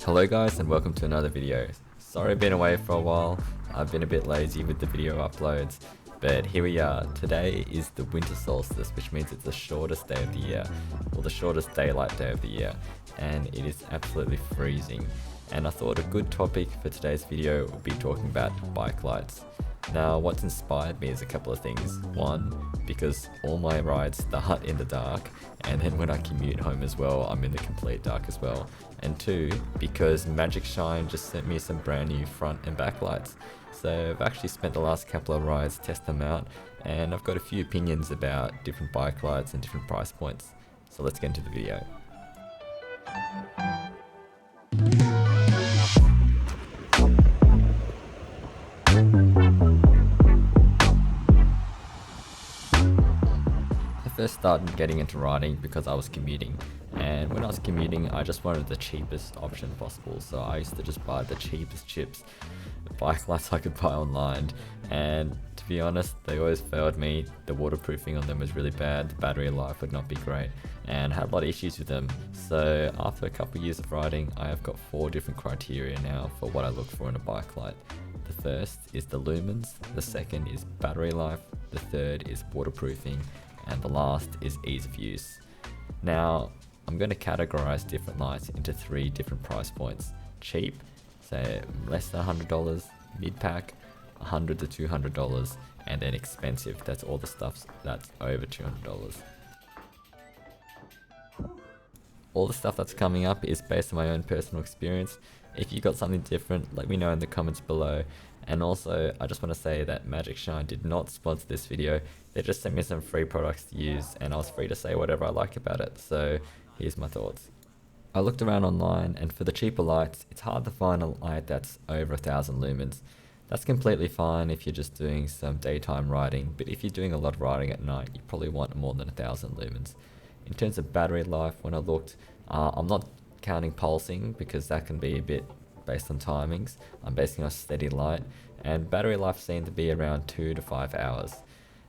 Hello guys and welcome to another video. Sorry I've been away for a while, I've been a bit lazy with the video uploads, but here we are. Today is the winter solstice, which means it's the shortest day of the year, or the shortest daylight day of the year, and it is absolutely freezing. And I thought a good topic for today's video would be talking about bike lights. Now what's inspired me is a couple of things. One, because all my rides start in the dark, and then when I commute home as well, I'm in the complete dark as well. And two, because Magic Shine just sent me some brand new front and back lights. So I've actually spent the last couple of rides testing them out, and I've got a few opinions about different bike lights and different price points. So let's get into the video. I first started getting into riding because I was commuting, and when I was commuting I just wanted the cheapest option possible, so I used to just buy the cheapest chips bike lights I could buy online, and to be honest they always failed me. The waterproofing on them was really bad, the battery life would not be great, and I had a lot of issues with them. So after a couple of years of riding, I have got 4 different criteria now for what I look for in a bike light. The first is the lumens, the second is battery life, the third is waterproofing, and the last is ease of use. Now I'm going to categorize different lights into 3 different price points: cheap, say less than $100, mid-pack, $100 to $200, and then expensive, that's all the stuff that's over $200. All the stuff that's coming up is based on my own personal experience. If you got something different, let me know in the comments below. And also, I just want to say that Magic Shine did not sponsor this video. They just sent me some free products to use, and I was free to say whatever I like about it. So here's my thoughts. I looked around online, and for the cheaper lights, it's hard to find a light that's over 1000 lumens. That's completely fine if you're just doing some daytime riding, but if you're doing a lot of riding at night, you probably want more than 1000 lumens. In terms of battery life, when I looked, I'm not counting pulsing because that can be a bit based on timings. I'm basing on steady light, and battery life seemed to be around 2 to 5 hours.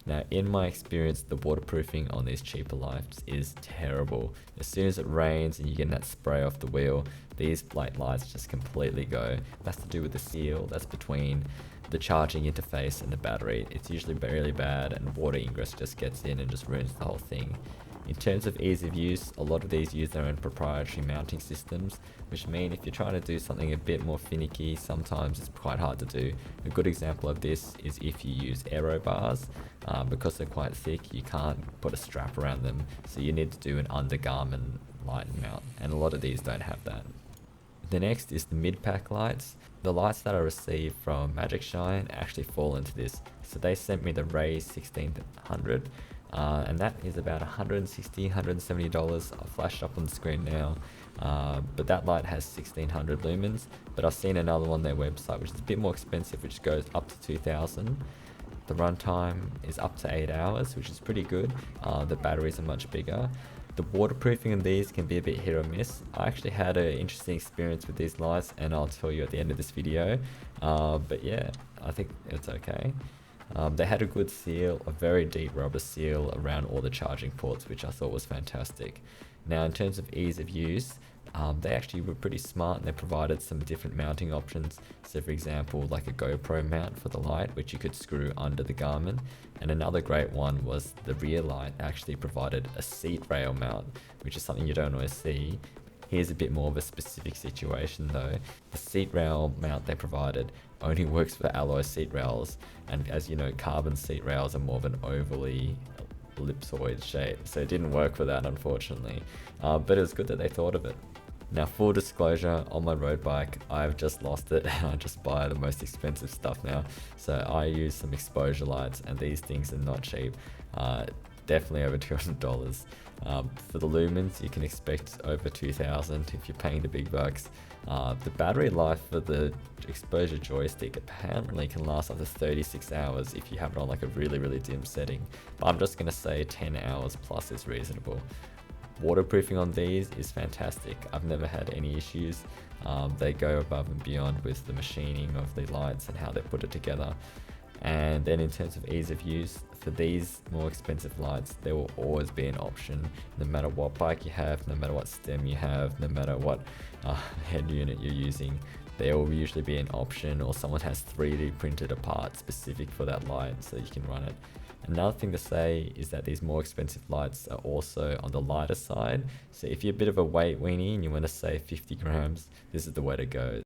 Now in my experience, the waterproofing on these cheaper lights is terrible. As soon as it rains and you get that spray off the wheel, these lights just completely go. That's to do with the seal that's between the charging interface and the battery. It's usually really bad, and water ingress just gets in and just ruins the whole thing. In terms of ease of use, a lot of these use their own proprietary mounting systems, which mean if you're trying to do something a bit more finicky, sometimes it's quite hard to do. A good example of this is if you use aero bars. Because they're quite thick, you can't put a strap around them, so you need to do an undergarment light mount, and a lot of these don't have that. The next is the mid-pack lights. The lights that I received from Magic Shine actually fall into this. So they sent me the Ray 1600, and that is about $160, $170. I'll flash up on the screen now, but that light has 1600 lumens. But I've seen another one on their website which is a bit more expensive, which goes up to 2000. The runtime is up to 8 hours, which is pretty good. The batteries are much bigger. The waterproofing on these can be a bit hit or miss. I actually had an interesting experience with these lights, and I'll tell you at the end of this video. But yeah, I think it's okay. They had a good seal, a very deep rubber seal around all the charging ports, which I thought was fantastic. Now in terms of ease of use, they actually were pretty smart, and they provided some different mounting options. So for example, like a GoPro mount for the light, which you could screw under the garment. And another great one was the rear light actually provided a seat rail mount, which is something you don't always see. Here's a bit more of a specific situation though. The seat rail mount they provided only works for alloy seat rails, and as you know, carbon seat rails are more of an ovally ellipsoid shape, so it didn't work for that unfortunately, but it was good that they thought of it. Now full disclosure, on my road bike I've just lost it and I just buy the most expensive stuff now, so I use some exposure lights, and these things are not cheap, definitely over $200. For the lumens you can expect over 2000 if you're paying the big bucks. The battery life for the exposure joystick apparently can last up to 36 hours if you have it on like a really dim setting, but I'm just going to say 10 hours plus is reasonable. Waterproofing on these is fantastic. I've never had any issues. They go above and beyond with the machining of the lights and how they put it together. And then in terms of ease of use, for these more expensive lights, there will always be an option, no matter what bike you have, no matter what stem you have, no matter what head unit you're using. There will usually be an option, or someone has 3D printed a part specific for that light so you can run it. Another thing to say is that these more expensive lights are also on the lighter side. So if you're a bit of a weight weenie and you want to save 50 grams, this is the way to go.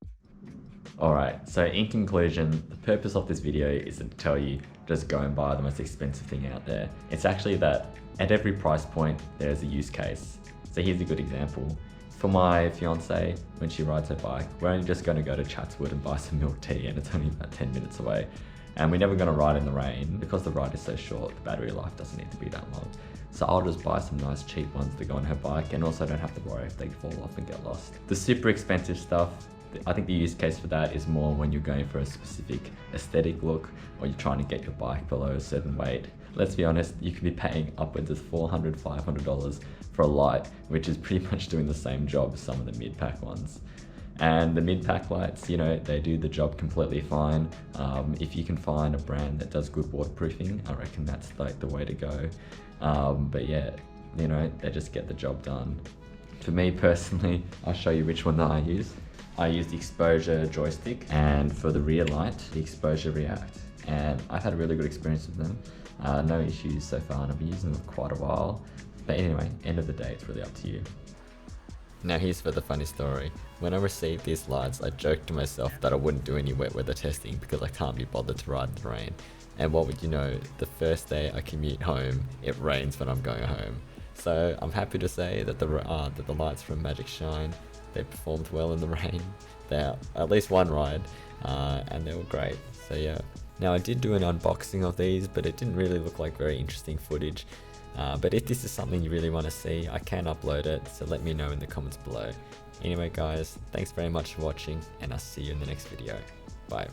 Alright, so in conclusion, the purpose of this video isn't to tell you just go and buy the most expensive thing out there. It's actually that at every price point, there's a use case. So here's a good example. For my fiance, when she rides her bike, we're only just going to go to Chatswood and buy some milk tea, and it's only about 10 minutes away. And we're never going to ride in the rain because the ride is so short, the battery life doesn't need to be that long. So I'll just buy some nice cheap ones to go on her bike, and also don't have to worry if they fall off and get lost. The super expensive stuff, I think the use case for that is more when you're going for a specific aesthetic look, or you're trying to get your bike below a certain weight. Let's be honest, you could be paying upwards of $400, $500 for a light, which is pretty much doing the same job as some of the mid-pack ones. And the mid-pack lights, you know, they do the job completely fine. If you can find a brand that does good waterproofing, I reckon that's like the way to go. But yeah, you know, they just get the job done. For me personally, I'll show you which one that I use. I use the Exposure joystick, and for the rear light, the Exposure React. And I've had a really good experience with them. No issues so far, and I've been using them for quite a while. But anyway, end of the day, it's really up to you. Now here's for the funny story. When I received these lights, I joked to myself that I wouldn't do any wet weather testing because I can't be bothered to ride in the rain. And what would you know, the first day I commute home, it rains when I'm going home. So I'm happy to say that the lights from Magic Shine, they performed well in the rain. They're at least one ride, and they were great. So yeah. Now I did do an unboxing of these, but it didn't really look like very interesting footage. But if this is something you really want to see, I can upload it, so let me know in the comments below. Anyway guys, thanks very much for watching, and I'll see you in the next video. Bye.